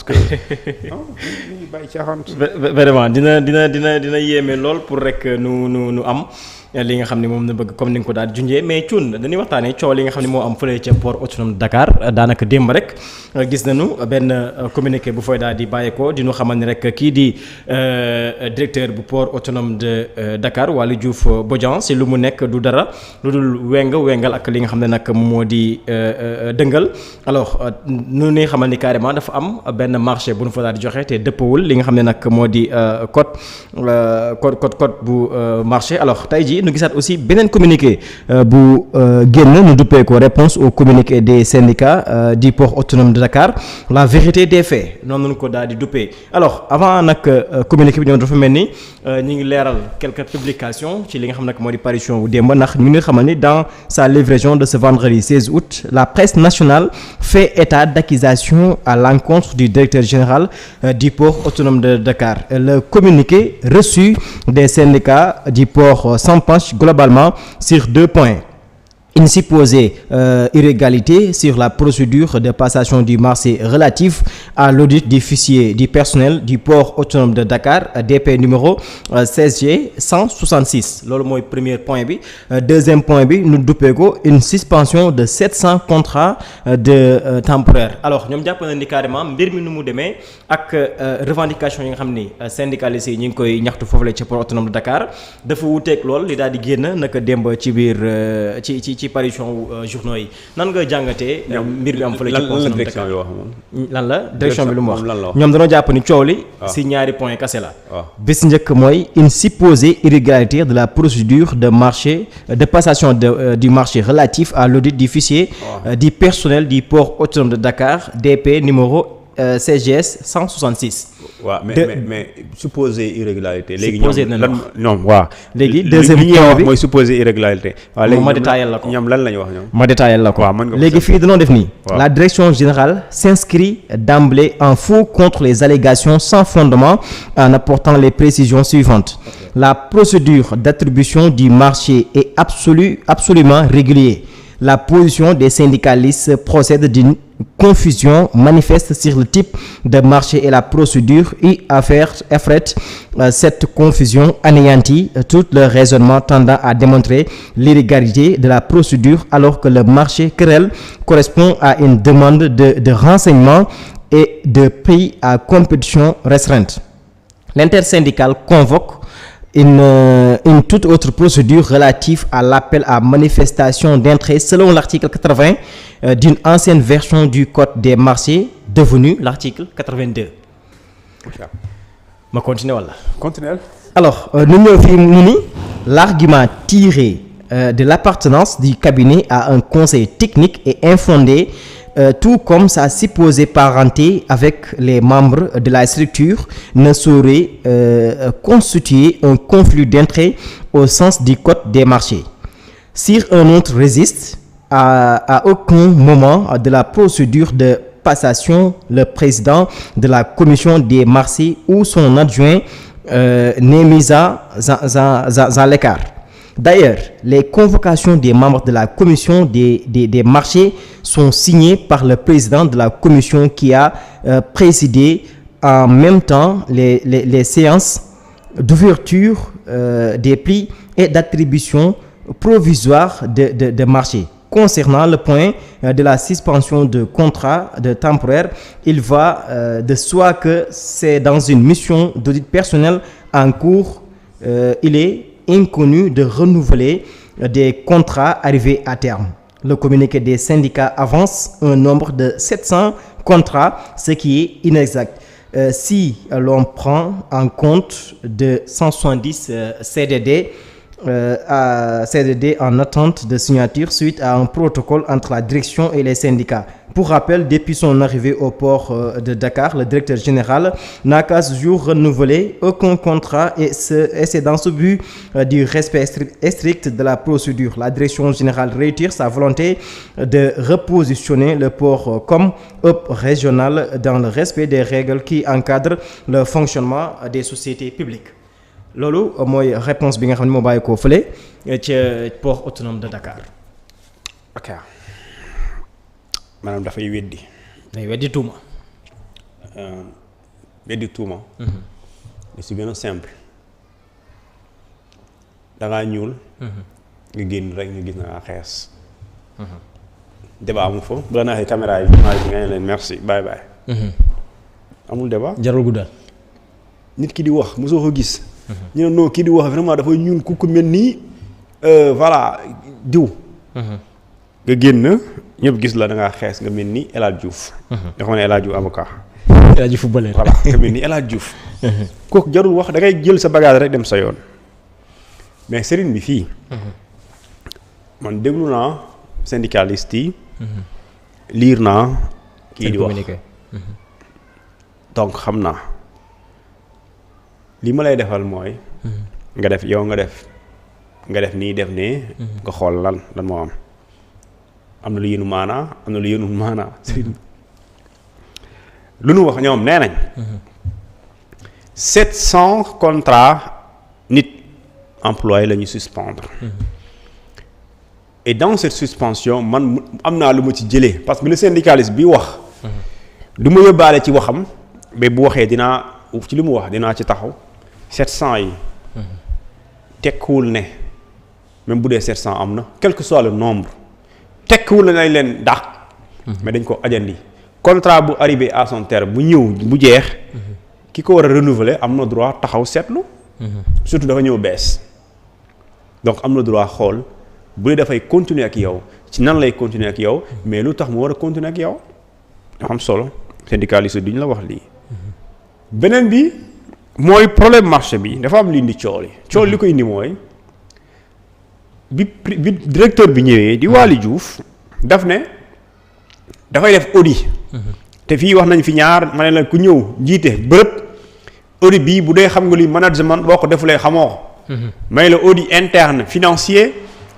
que non ñu bàyyi caaxaan. vraiment dina yéeme lool pour rek nu am li nga xam ne moom na bëgg comme ni nga ko daal junjee mais Thioune dañuy waxtaanee coow li nga xam ne moo am fële ca port autonome de Dakar daanaka démb rek gis nañu benn communiqué bu fay daal di bàyyeekoo di ñu xamal ni rek kii di directeur bu port autonome de Dakar Waly Diouf Bodian si lu mu nekk du dara lu dul wengal ak li nga xam ne nag moo di dëngal alors nu ñuy xamal ni carrément dafa am benn marché bu nu fa daal di joxe te dëppawul li nga xam ne nag moo di code bu marché alors tey jii nu gisaat aussi beneen communiqué bu génn nu duppee ko réponse au communiqué des syndicats du port autonome de Dakar la vérité des faits noonu ko daal di duppee alors avant nag communiqué bi ñoom dafa mel ni ñu ngi leeral quelques publications ci li nga xam nag moo di parution bu démb ndax ñu ngi xamal ni dans sa livraison de ce vendredi 16 août la presse nationale fait état d'accusations à l'encontre du directeur général du port autonome de Dakar. Le communiqué reçu des syndicats du port s'penche globalement sur 2 points. Une supposée irrégularité sur la procédure de passation du marché relatif à l'audit du fichier du personnel du port autonome de Dakar DP numéro 16G 166 loolu mooy premier point bi deuxième point bi nu duppee ko une suspension de 700 contrats de temporaire alors ñoom jàpp na ni carrément mbir mi nu mu demee ak revendication yi nga xam ni syndicalistes yi ñu ngi koy ñaxtu foofu la ci port autonome de Dakar dafa wuuteeg lool li daal di génn naka démb ci biir ci parution journaux yi nan nga jàngatee mbir bi am fële ci port autonome de Dakar lan la direction bi lu mu wax ñoom dañoo jàpp ni coow li si ñaari point kase la bés njëkk mooy une supposée irrégularité de la procédure de marché de passation du marché relatif à l'audit du fichier du personnel du port autonome de Dakar DP numéro CGS 166. waaw mais supposé irrégularité. léegi ñoom léegi deuxième point bi mooy supposé irrégularité. waaw léegi ma détaillé la ko ñoom lan la ñu wax ñoom. ma détaillé la ko léegi fii dañoo def nii. la direction générale s'inscrit d'emblée en faux contre les allégations sans fondement en apportant les précisions suivantes. La procédure d'attribution du marché est absolument régulière. La position des syndicalistes procède d'une confusion manifeste sur le type de marché et la procédure y affrète cette confusion anéantit tout le raisonnement tendant à démontrer l'irrégularité de la procédure alors que le marché querelle correspond à une demande de renseignement et de prix à compétition restreinte. L'intersyndicale convoque une toute autre procédure relative à l'appel à manifestation d'intérêt selon l'article 80 d'une ancienne version du code des marchés devenu l'article 82. ma continuer wala. Continuez. Alors nu ñëw fii mu ni l'argument tiré de l'appartenance du cabinet à un conseil technique est infondé. Tout comme sa supposée parenté avec les membres de la structure ne saurait constituer un conflit d'intérêts au sens du code des marchés. Si un autre résiste, à aucun moment de la procédure de passation, le président de la commission des marchés ou son adjoint n'est mis à l'écart. D'ailleurs, les convocations des membres de la commission des marchés sont signées par le président de la commission qui a présidé en même temps les séances d'ouverture des prix et d'attribution provisoire de marché. Concernant le point de la suspension de contrat de temporaire, il va de soi que c'est dans une mission d'audit personnel en cours, il est inconnu de renouveler des contrats arrivés à terme. Le communiqué des syndicats avance un nombre de 700 contrats, ce qui est inexact. Si l'on prend en compte de 170 CDD en attente de signature suite à un protocole entre la direction et les syndicats. Pour rappel, depuis son arrivée au port de Dakar, le directeur général n'a qu'à ce jour renouvelé aucun contrat et c'est dans ce but du respect strict de la procédure. La direction générale réitère sa volonté de repositionner le port comme hub régional dans le respect des règles qui encadrent le fonctionnement des sociétés publiques. Loolu mooy réponse bi nga xam ne moo bàyyi koo fële ca port autonome de Dakar. ok maanaam dafay weddi. day weddi tuuma. weddi tuuma. li si gën a simple da ngaa ñuul. nga génn rek nga gis na ngaa xees. débat amul fa bu la neexee caméra yi nga ne leen merci bye bye. amul débat. jarul guddal. nit ki di wax mosoo ko gis. ñu ne non kii di wax vraiment dafa ñuul ku ko mel nii voilà diw. nga génn ñëpp gis la da ngaa xees nga mel ni El Hadj Diouf. nga xam ne El Hadj Diouf avocat. El Hadj footballeur. voilà nga mel ni El Hadj Diouf. kooku jarul wax da ngay jël sa bagage rek dem sa yoon. mais sëriñ bi fii. man déglu naa syndicaliste yi. liir naa. kii di wax donc xam naa. li ma lay defal mooy. nga def yow nga def nii def nee. nga xool lan moo am. am na lu yéenu maanaa am na lu yéenul maanaa. lu nu wax ñoom nee nañ. 700 contrats nit employé la ñu suspendre. et dans cette suspension man am naa lu ma ci jëlee parce que le syndicaliste bi wax. du ma yóbbaale ci waxam mais bu waxee dinaa ci li mu wax dinaa ci taxaw 700 yi. tekkiwul ne même bu dee 700 am na quel que soit le nombre tekkiwul ne nañ leen dàq. mais dañ ko ajandi contrat bu arrivé à son terme bu ñëw bu jeex. ki ko war a renouveler am na droit taxaw seetlu. surtout dafa ñëw bees donc am na droit xool. bu dee dafay continuer ak yow ci nan lay continuer ak yow mais lu tax mu war a continuer ak yow dafa am solo syndicaliste duñ la wax lii. beneen bi mooy problème marché bi dafa am lu indi coow li ko indi mooy bi directeur bi ñëwee di Waly Diouf daf ne dafay def audit. te fii wax nañ fi ñaar ma ne la ku ñëw jiite bërëb audit bii bu dee xam nga luy management boo ko defulee xamoo ko. may la audit interne financier.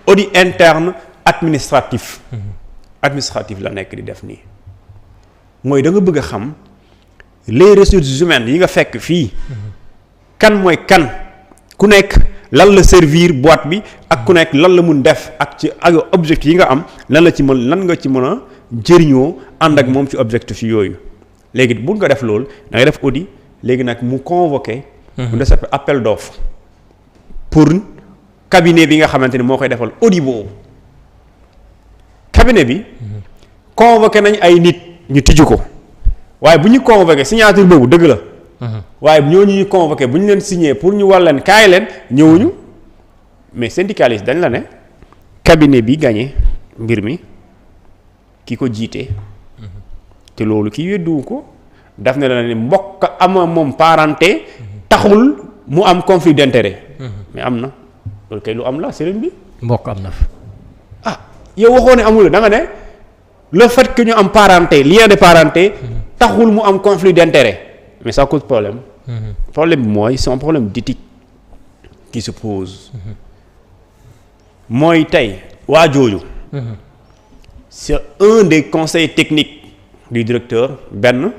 audit interne administratif. administratif la nekk di def nii mooy da nga bëgg a xam les ressources humaines yi nga fekk fii. kan mooy kan ku nekk lan la servir boîte bi ak ku nekk lan la mun def ak ci ak objectif yi nga am lan nga ci mën a jëriñoo ànd ak moom ci objectif yooyu. léegi bu nga def loolu da ngay def audit léegi nag mu convoqué. mu def appel d'offre pour. cabinet bi nga xamante ni moo koy defal audit boobu cabinet bi convoqué nañ ay nit ñu tijju ko waaye bu ñu convoqué signature boobu dëgg la waaye ñooñu ñu convoqué bu ñu leen signé pour ñu war leen kaay leen ñëwuñu mais syndicaliste dañ la ne cabinet bi gagné mbir mi ki ko jiite te loolu ki wedduwu ko daf ne la ne mbokk ama moom parenté taxul mu am conflit d'intérêt mais am na loolu kay lu am la sëriñ bi. mbokk am na fa. yow waxoo ne amul da nga ne le fait que ñu am parenté lien de parenté. taxul mu am conflit d'intérêt mais ça cause problème. problème bi mooy c'est un problème d'éthique qui se pose. mooy tey waa jooju. c'est un des conseils techniques du directeur benn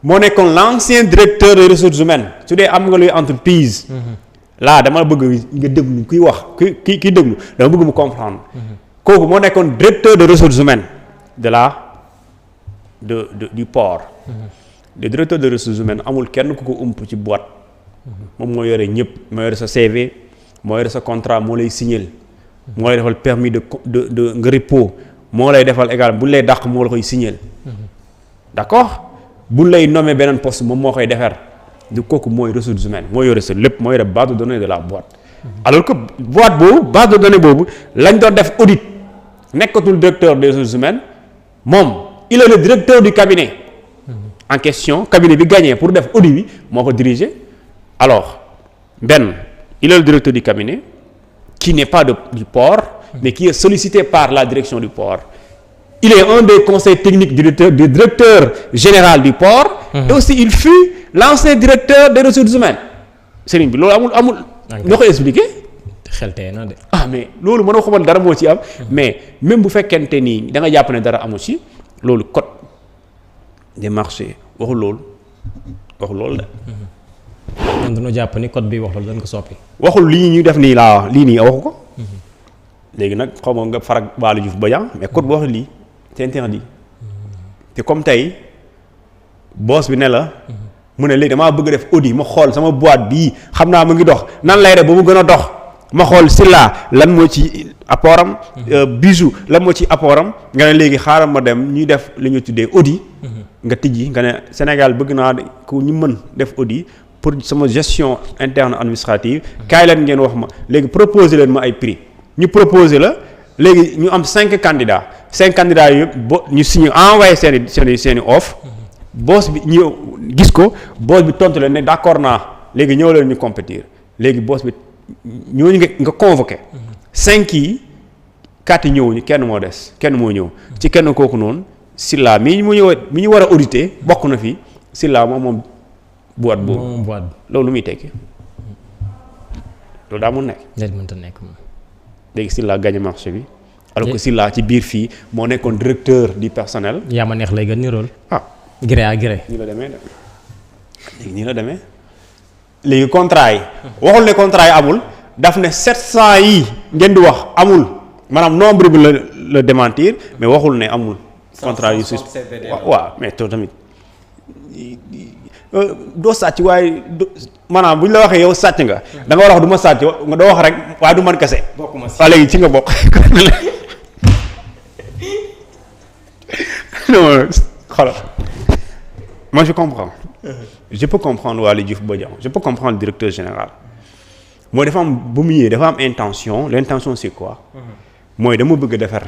moo nekkoon l'ancien directeur des ressources humaines su dee am nga luy entreprise. là dama bëgg nga déglu kuy wax ki déglu dama bëgg mu comprendre. kooku moo nekkoon directeur de ressources humaines du port. le directeur de ressources humaines amul kenn ku ko ump ci boîte. moom moo yore ñëpp moo yore sa CV moo yore sa contrat moo lay signer moo lay defal permis de nga repos moo lay defal également bu lay dàq moo la koy signer. d'accord bu lay nommer beneen poste moom moo koy defar. du kooku mooy ressources humaines moo yore sa lépp moo yore base de données de la boîte. alors que boîte boobu base de données boobu lañ doon def audit nekkatul directeur des ressources humaines moom il est le directeur du cabinet. en question cabinet bi gagné pour def audit bi moo ko diriger. alors benn il est le directeur du cabinet qui n'est pas du port mais qui est sollicité par la direction du port. il est un des conseils techniques du directeur général du port. et aussi il fut l'ancien directeur des ressources humaines. sëriñ bi loolu amul. noo koy expliquer. xel tey na de. mais loolu mënoo xamal dara moo ci am. mais même bu fekkente ni da nga jàpp ne dara amu ci loolu code des marchés waxul loolu de. ñun dañoo jàpp ni code bi wax loolu dañ ko soppi. waxul lii ñu def nii laa lii nii waxu ko. léegi nag xaw ma nga farag Waly Diouf Bodiang mais code bu wax lii c'est interdit. te comme tey boss bi ne la mu ne léegi damaa bëgg def audit ma xool sama boîte bii xam naa mu ngi dox nan lay def ba mu gën a dox ma xool Sylla lan moo ci apportam Bijou lan moo ci apportam nga ne léegi xaaral ma dem ñuy def li ñu tuddee audit nga tijji nga ne Sénégal bëgg naa ku ñu mën def audit pour sama gestion interne administrative kaay leen ngeen wax ma léegi proposer leen ma ay prix ñu proposer la léegi ñu am 5 candidats yëpp ñu signé envoyé seeni offre boss bi ñëw gis ko boss bi tontu leen ne d'accord naa léegi ñëw leen ñu compétir léegi boss bi ñooñu nga convoqué 5 yi 4 yi ñëwuñu kenn moo des kenn moo ñëw ci kenn kooku noonu Sylla mi ñu war a auditer bokk na fi Sylla moom boîte boobu loolu lu muy tekki loolu daa mun nekk. mënta nekk moom. léegi Sylla gagné marché bi. alors que Sylla ci biir fii moo nekkoon directeur du personnel. yaa ma neex lay gën ni rôle. gré à gré. nii la demee léegi nii la demee léegi contrat yi. waxul ne contrat yi amul daf ne 700 yi ngeen di wax amul maanaam nombre bi la démentir mais waxul ne amul. contrat yu waaw mais to tamit doo sàcc waaye maanaam bu ñu la waxee yow sàcc nga da nga war a wax du ma sàcc nga doo wax rek waaye du man kese. bokkuma si waaw léegi ci nga bokk. non xoolal moi je comprends. je peux comprendre Waly Diouf Bodian je peux comprendre le directeur général mooy dafa am bu mu ñëwee dafa am intention l'intention c'est quoi. mooy dama bëgg a defar.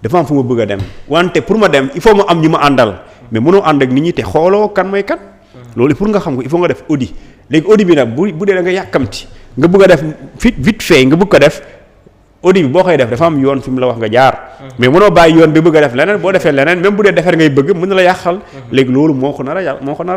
dafa am fu ma bëgg a dem wante pour ma dem il faut ma am ñu ma àndal mais mënoo ànd ak nit ñi te xooloo kan mooy kan. loolu pour nga xam ko il faut nga def audit léegi audit bi nag bu dee da nga yàkkamti nga bëgg a def vite fait nga bëgg ko def audit bi boo koy def dafa am yoon fi mu la wax nga jaar. mais mënoo bàyyi yoon bi bëgg a def leneen boo defee leneen même bu dee defar ngay bëgg mën na la yàqal. léegi loolu moo ko nar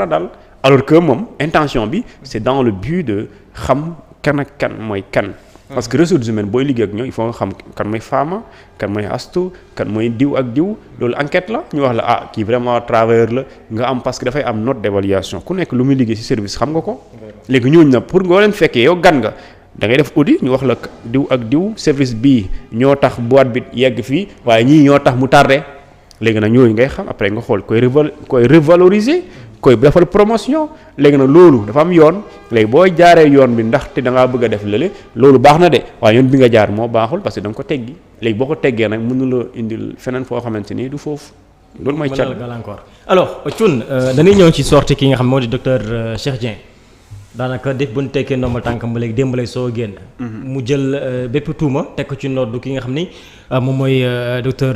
a dal alors que moom intention bi c'est dans le but de xam kan ak kan mooy kan. parce que ressources humaines booy liggéey ak ñoom il faut nga xam kan mooy Fama kan mooy Astou kan mooy diw ak diw loolu enquête la ñu wax la kii vraiment travailleur la nga am parce que dafay am note d'évaluation ku nekk lu muy liggéey ci service xam nga ko. léegi ñooñu nag pour nga leen fekkee yow gan nga da ngay def audit ñu wax la diw ak diw service bii ñoo tax boîte bi yegg fii waaye ñii ñoo tax mu tardé léegi nag ñooñu ngay xam après nga xool koy revaloriser. koy defal promotion léegi nag loolu dafa am yoon léegi boo jaaree yoon bi ndaxte da ngaa bëgg a def lële loolu baax na de waaye yoon bi nga jaar moo baaxul parce que da nga ko teggi léegi boo ko teggee nag mën na la indil feneen foo xamante ni du foofu loolu mooy cal gàllankoor alors Thioune dañuy ñëw ci sortie ki nga xam moo di docteur Cheikh Dieng daanaka def bu ñu tekkee ndombal tànkam ba léegi démb lay soo génn mu jël bépp tuuma teg ko ci noddu ki nga xam ni moom mooy docteur